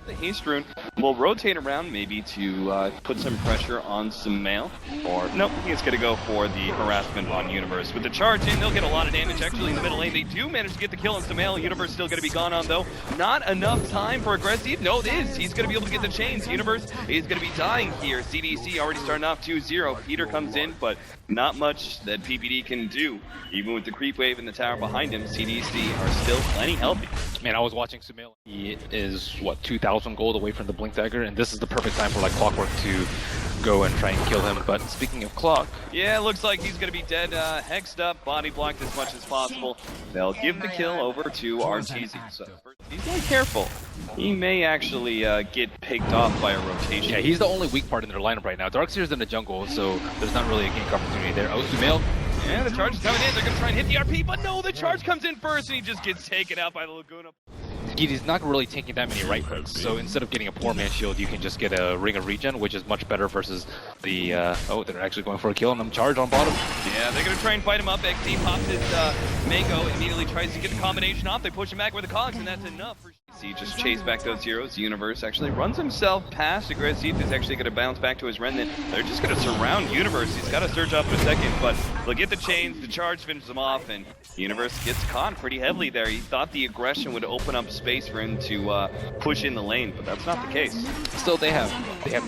The haste rune will rotate around maybe to put some pressure on some mail, or nope, he's going to go for the harassment on Universe. With the charge in, they'll get a lot of damage actually in the middle lane. They do manage to get the kill on Sumail. Universe still going to be gone on though. Not enough time for Aggressif. No, it is. He's going to be able to get the chains. Universe is going to be dying here. CDEC already starting off 2-0. Peter comes in, but not much that PPD can do. Even with the creep wave in the tower behind him, CDEC are still plenty healthy. Man, I was watching Sumail. He is, what, 2,000 gold away from the Blink Dagger, and this is the perfect time for like Clockwerk to go and try and kill him. But speaking of Clock... Yeah, looks like he's going to be dead, hexed up, body blocked as much as possible. They'll give the kill over to Arteezy. So he's being careful. He may actually get picked off by a rotation. Yeah, he's the only weak part in their lineup right now. Darkseer's in the jungle, so there's not really a gank opportunity there. Oh, Sumail. Yeah, the charge is coming in. They're going to try and hit the RP, but no, the charge comes in first, and he just gets taken out by the Laguna. He's not really taking that many right clicks, so instead of getting a poor man shield, you can just get a Ring of Regen, which is much better versus the, oh, they're actually going for a kill on them. Charge on bottom. Yeah, they're going to try and fight him up. XD pops his Mango, immediately tries to get the combination off. They push him back with the cogs, and that's enough for Shiki. Just chase back those heroes. Universe actually runs himself past Aggressif. Is actually going to bounce back to his Remnant. They're just going to surround Universe. He's got to surge up in a second, but they'll get the chains. The charge finishes him off, and Universe gets caught pretty heavily there. He thought the aggression would open up space for him to push in the lane, but that's not the case. Still, they have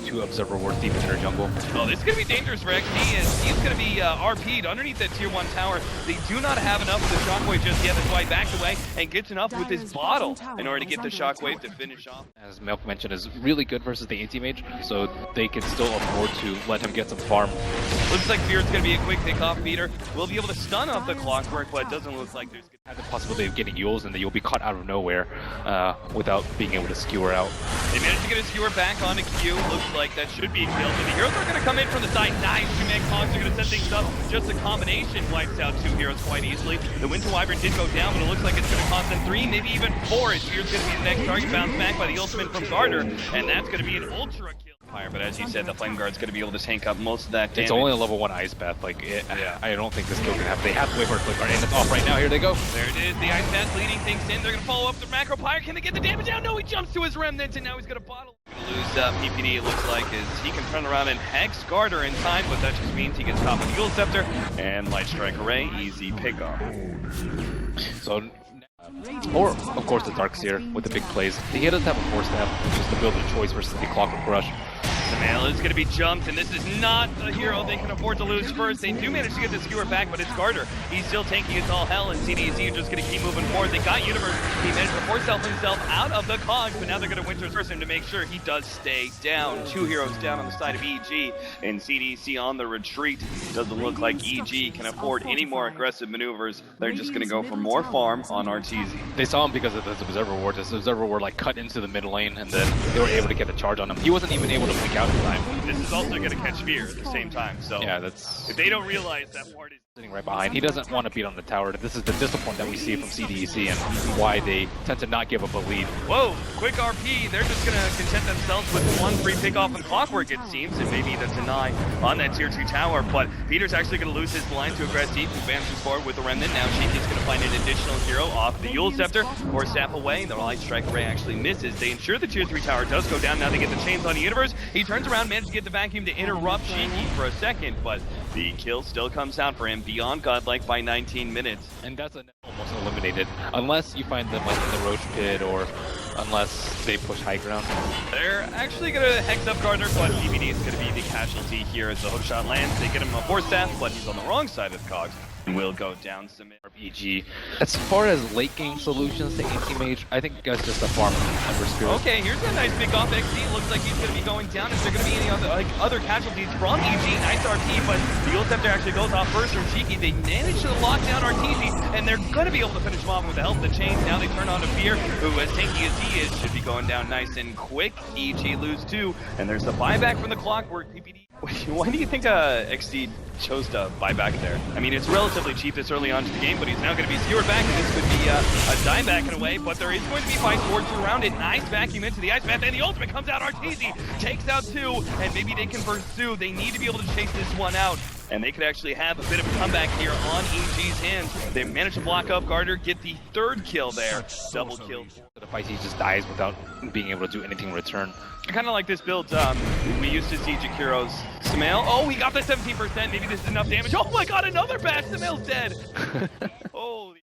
2 Observer Wards deep in their jungle. Oh, this is going to be dangerous for XD, and he's going to be RP'd underneath that tier 1 tower. They do not have enough of the shockwave just yet. That's why he backs away and gets enough with his bottle in order to get the shockwave to finish off. As Milk mentioned, is really good versus the Anti-Mage, so they can still afford to let him get some farm. Looks like Fear's going to be a quick pick-off. Peter will be able to stun off the Clockwerk, but it doesn't look like there's the possibility of getting Yules, and that you'll be caught out of nowhere without being able to skewer out. They managed to get a skewer back onto Q. Looks like that should be a kill. So the heroes are going to come in from the side. Nice. 2-man cogs are going to set things up. Just a combination wipes out 2 heroes quite easily. The Winter Wyvern did go down, but it looks like it's going to cost them 3, maybe even 4. As Fear's going to be the next target, bounced back by the ultimate from Garder, and that's going to be an ultra kill. But as you said, the Flame Guard's going to be able to tank up most of that damage. It's only a level 1 Ice Bath. Like, I don't think this kill can happen. They have to wait for a Flame Guard, and it's off right now. Here they go. There it is. The Ice Bath leading things in. They're going to follow up the Macro Pyre. Can they get the damage out? No, he jumps to his Remnant, and now he's going to bottle. Going to lose PPD, it looks like, as he can turn around and hex Garder in time, but that just means he gets caught with the Eagle Scepter and Light Strike Array. Easy pickoff. So, or, of course, the Darkseer with the big plays. He doesn't have a Force Staff, which is the builder choice versus the Clockwerk Rush. Sumail is going to be jumped, and this is not a hero they can afford to lose first. They do manage to get the skewer back, but it's Garder. He's still tanking his all hell, and CDEC are just going to keep moving forward. They got Universe. He managed to force himself out of the cogs, but now they're going to Winter's first him to make sure he does stay down. 2 heroes down on the side of EG, and CDEC on the retreat. Doesn't look like EG can afford any more aggressive maneuvers. They're just going to go for more farm on Arteezy. They saw him because of this Observer Ward. This Observer Ward like cut into the mid lane, and then they were able to get a charge on him. He wasn't even able to blink out in time. This is also going to catch Fear at the same time, so yeah, that's... if they don't realize that part is sitting right behind. He doesn't want to beat on the tower. This is the discipline that we see from CDEC and why they tend to not give up a lead. Whoa, quick RP. They're just going to content themselves with 1 free pickoff on Clockwerk, it seems, and maybe the deny on that tier 2 tower, but Peter's actually going to lose his line to Aggressif, who advances forward with the Remnant. Now Shiki's going to find an additional hero off the Eagle Scepter, or Staff away. The Light Strike Array actually misses. They ensure the tier 3 tower does go down. Now they get the chains on the Universe. He turns around, manages to get the vacuum to interrupt Shiki for a second, but the kill still comes out for him beyond godlike by 19 minutes. And that's almost eliminated, unless you find them like in the Roach Pit, or unless they push high ground. They're actually going to hex up Garder, but PPD is going to be the casualty here as the hookshot lands. They get him a Force Staff, but he's on the wrong side of the cogs. Will go down some RPG. As far as late game solutions to Anti-Mage, I think that's just a farm Ember Spirit. Okay, here's a nice pick off XD. Looks like he's going to be going down. Is there going to be any other casualties from EG? Nice RP, but the Eagle Scepter actually goes off first from Shiki. They manage to lock down Arteezy, and they're going to be able to finish him off with the help of the chains. Now they turn on to Fear, who, as tanky as he is, should be going down nice and quick. EG lose 2, and there's the buyback from the Clockwerk. PPD. Why do you think XD chose to buy back there? I mean, it's relatively cheap this early on to the game, but he's now going to be skewered back, and this could be a dieback in a way, but there is going to be fight forward to around it. Nice vacuum into the Ice Bath, and the ultimate comes out. Arteezy takes out 2, and maybe they can pursue. They need to be able to chase this one out. and they could actually have a bit of a comeback here on EG's hands. They managed to block up Garder, get the 3rd kill there. Double kill. The fight he just dies without being able to do anything in return. I kind of like this build. We used to see Jakiro's Samael. Oh, he got the 17%. Maybe this is enough damage. Oh my god, another bash! Samael's dead! Holy...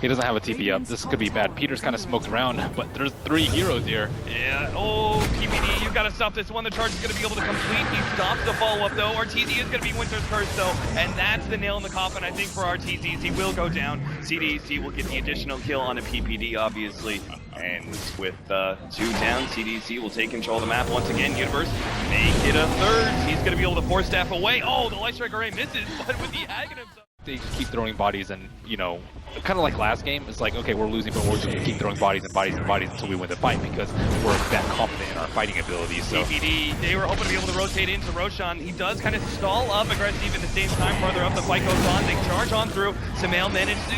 He doesn't have a TP up. This could be bad. Peter's kind of smoked around, but there's 3 heroes here. Yeah. Oh, PPD, you got to stop this one. The charge is going to be able to complete. He stops the follow-up, though. Arteezy is going to be Winter's Curse, though, and that's the nail in the coffin, I think, for Arteezy. He will go down. CDEC will get the additional kill on a PPD, obviously. And with 2 down, CDEC will take control of the map once again. Universe make it a 3rd. He's going to be able to force staff away. Oh, the Light Strike Array misses, but with the Aghanim... They just keep throwing bodies, and you know, kind of like last game, it's like, okay, we're losing, but we're just gonna keep throwing bodies and bodies and bodies until we win the fight because we're that confident in our fighting abilities. So PPD, they were hoping to be able to rotate into Roshan. He does kind of stall up Aggressif at the same time. Farther up, the fight goes on. They charge on through. Samael managed to,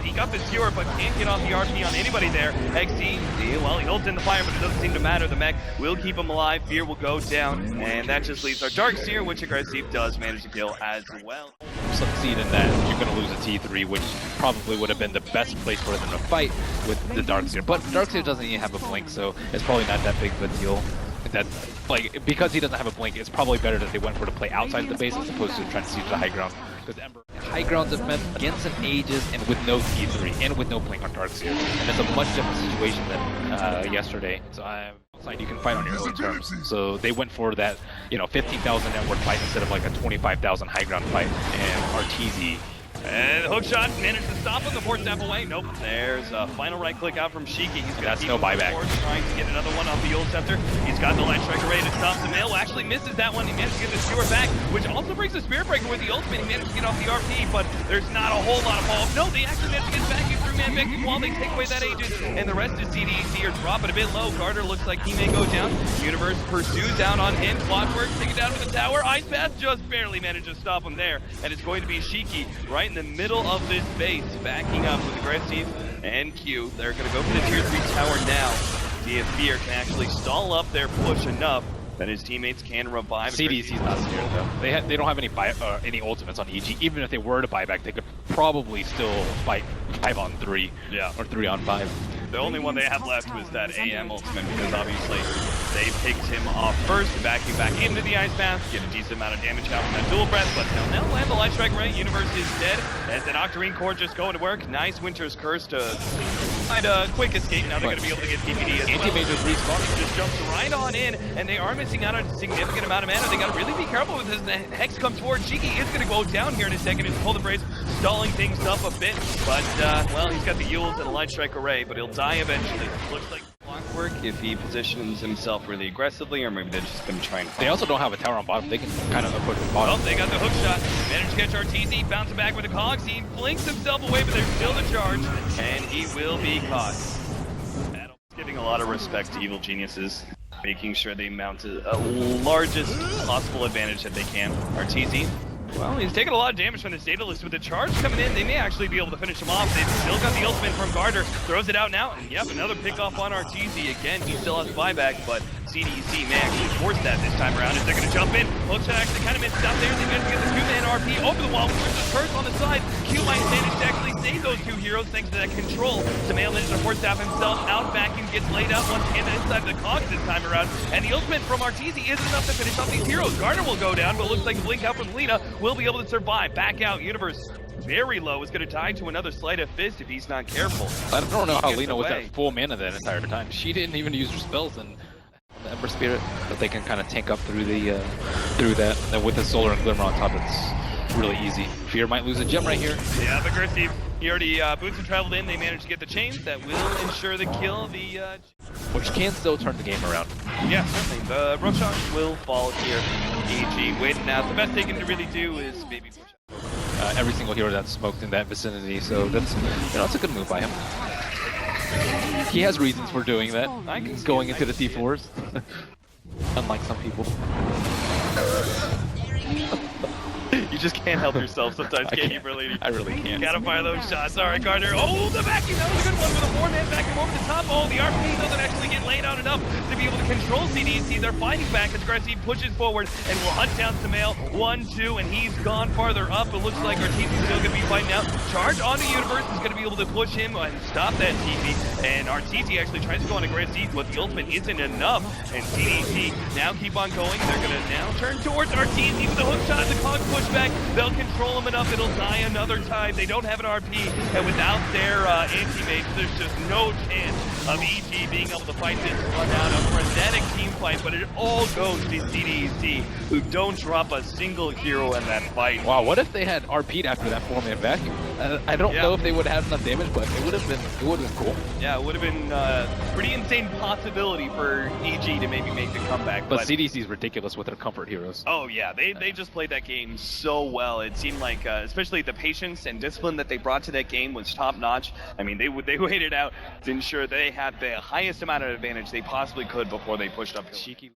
he got the skewer, but can't get off the RP on anybody there. XD, well, he holds in the fire, but it doesn't seem to matter. The mech will keep him alive. Fear will go down, and that just leaves our Dark Seer, which Aggressif does manage to kill as well. Succeed in that, you're going to lose a T3, which probably would have been the best place for them to fight with the Dark Seer. But Dark Seer doesn't even have a blink, so it's probably not that big of a deal. That, like, because he doesn't have a blink, it's probably better that they went for to play outside the base as opposed to trying to siege the high ground. Because Ember, high grounds have meant against an Aegis and with no T3 and with no blink on Dark Seer. And it's a much different situation than yesterday. So you can fight on your own terms. So they went for that, you know, 15,000 network fight instead of like a 25,000 high ground fight. And Arteezy. And the hook shot managed to stop him. The 4th step away. Nope. There's a final right click out from Shiki. He's got no buyback. Trying to get another one off the old scepter. He's got the Light Striker ready to stop. Samael actually misses that one. He managed to get the skewer back, which also brings the Spirit Breaker with the ultimate. He managed to get off the RP, but there's not a whole lot of follow-up. No, they actually managed to get back in through man victim while they take away that Aegis. And the rest of CDEC are dropping a bit low. Garder looks like he may go down. Universe pursues down on him. Clockwerk taking down to the tower. Ice Path just barely managed to stop him there. And it's going to be Shiki right in the middle of this base, backing up with Aggressif and Q. They're going to go for the tier 3 tower now. See if Fear can actually stall up their push enough that his teammates can revive. CDC's not scared though. They don't have any ultimates on EG. Even if they were to buy back, they could probably still fight 5-on-3, or 3-on-5. The only one they have left was that AM ultimate because obviously they picked him off first, backing back into the Ice Path, get a decent amount of damage out from that dual breath, but they'll land the Light Strike Ray. Universe is dead as an Octarine Core just going to work. Nice Winter's Curse to find a quick escape. Now they're going to be able to get PPD as well. Anti-Mage is respawning. Just jumps right on in, and they are missing out on a significant amount of mana. They got to really be careful with this. The Hex comes forward. Shiki is going to go down here in a second. His Cold Embrace stalling things up a bit, but well, he's got the Yules and a Light Strike Array, but he'll die eventually. Looks like Clockwerk if he positions himself really aggressively, or maybe they're just going to try and... They also don't have a tower on bottom. They can kind of approach the bottom. Oh, they got the hook shot. Managed to catch Arteezy, bouncing back with the cogs. He blinks himself away, but there's still the charge, and he will be caught. Battle's giving a lot of respect to evil geniuses, making sure they mount a largest possible advantage that they can. Arteezy, well, he's taking a lot of damage from this data list. With the charge coming in, they may actually be able to finish him off. They've still got the ultimate from Garder. Throws it out now, and yep, another pick off on Arteezy. Again, he still has buyback, but CDEC may actually force that this time around if they're going to jump in. Hookshot actually kind of missed out there. They managed to get the 2-man RP over the wall. There's the curse on the side. Q might manage to actually save those 2 heroes thanks to that control. Samael managed to force staff himself out back and gets laid out once again inside the cogs this time around. And the ultimate from Arteezy isn't enough to finish off these heroes. Garder will go down, but looks like the blink out from Lina will be able to survive. Back out. Universe very low, is going to die to another Sleight of Fist if he's not careful. I don't know how Lina was at full mana that entire time. She didn't even use her spells, and the Ember Spirit, but they can kind of tank up through the through that. And then with the Solar and Glimmer on top, it's really easy. Fear might lose a gem right here. Yeah, but Aggressif, he already boots and traveled in. They managed to get the chains that will ensure the kill. Which can still turn the game around. Yeah, certainly. The Roshan will fall here. EG waiting out. The best they can really do is maybe push out. Every single hero that's smoked in that vicinity, so that's, you know, it's a good move by him. He has reasons for doing that. Going into the T4s. Unlike some people. You just can't help yourself sometimes, can you, Lady? I really can't. Gotta fire those shots. All right, Garder. Oh, the backing. That was a good one with a 4-man back him over the top. Oh, the RP doesn't actually get laid out enough to be able to control CDEC. They're fighting back as Aggressif pushes forward and will hunt down Samael. 1-2, and he's gone farther up. It looks like Arteezy's still going to be fighting out. Charge onto Universe is going to be able to push him and stop that TP. And Arteezy actually tries to go on Aggressif, but the ultimate isn't enough. And CDEC now keep on going. They're going to now turn towards Arteezy with the hook shot, the cog pushback. They'll control him enough. It'll die another time. They don't have an RP, and without their Anti-Mage, there's just no chance of EG being able to fight this one out. A frenetic team fight, but it all goes to CDEC, who don't drop a single hero in that fight. Wow, what if they had RP'd after that 4-man vacuum? I don't know if they would have enough damage, but it would have been cool. Yeah, it would have been pretty insane possibility for EG to maybe make the comeback. But CDC is ridiculous with their comfort heroes. Oh yeah, they just played that game so well. It seemed like, especially the patience and discipline that they brought to that game was top notch. I mean, they waited out to ensure they had the highest amount of advantage they possibly could before they pushed up. Shiki